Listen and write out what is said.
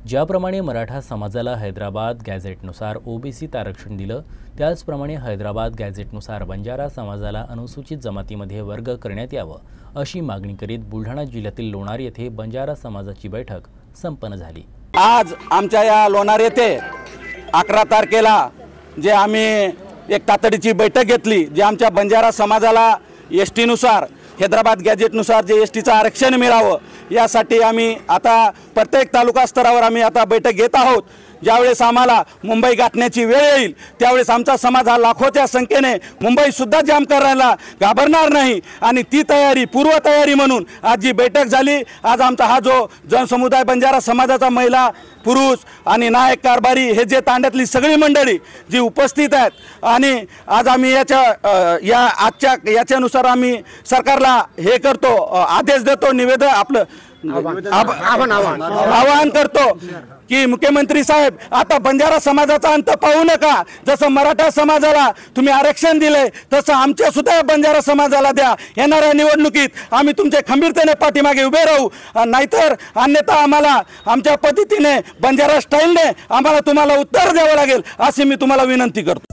ज्याप्रमाणे मराठा समाजाला हैदराबाद गॅझेटनुसार ओबीसीत आरक्षण दिलं, त्याचप्रमाणे हैदराबाद गॅझेटनुसार बंजारा समाजाला अनुसूचित जमातीमध्ये वर्ग करण्यात यावं, अशी मागणी करीत बुलढाणा जिल्ह्यातील लोणार येथे बंजारा समाजाची बैठक संपन्न झाली। आज आमच्या या लोणार येथे 11 तारखेला जे आम्ही एक तातडीची बैठक घेतली, जे आमच्या बंजारा समाजाला एसटी नुसार हैदराबाद गॅझेटनुसार जे एसटीचं आरक्षण मिळावं यासाठी आम्ही आता प्रत्येक तालुका स्तरावर आम्ही आता बैठक घेत आहोत। ज्यावेळेस आम्हाला मुंबई गाठण्याची वेळ येईल त्यावेळेस आमचा समाज हा लाखोच्या संख्येने मुंबई सुद्धा जाम करायला घाबरणार नाही आणि ती तयारी पूर्वतयारी म्हणून आज जी बैठक झाली। आज आमचा हा जो जनसमुदाय बंजारा समाजाचा महिला पुरुष आणि नायक कारभारी हे जे तांड्यातली सगळी मंडळी जी उपस्थित आहेत आणि आज आम्ही याच्यानुसार आम्ही सरकारला हे करतो, आदेश देतो, निवेदन आपलं आवाहन करतो की मुख्यमंत्री साहेब आता बंजारा समाजाचा अंत पाहू नका। जसं मराठा समाजाला तुम्ही आरक्षण दिले तसं आमच्या सुद्धा बंजारा समाजाला द्या। येणाऱ्या निवडणुकीत आम्ही तुमचे खंबीरतेने पाठीमागे उभे राहू, नाहीतर अन्यथा आम्हाला आमच्या पद्धतीने बंजारा स्टाईलने आम्हाला तुम्हाला उत्तर द्यावं लागेल, अशी मी तुम्हाला विनंती करतो।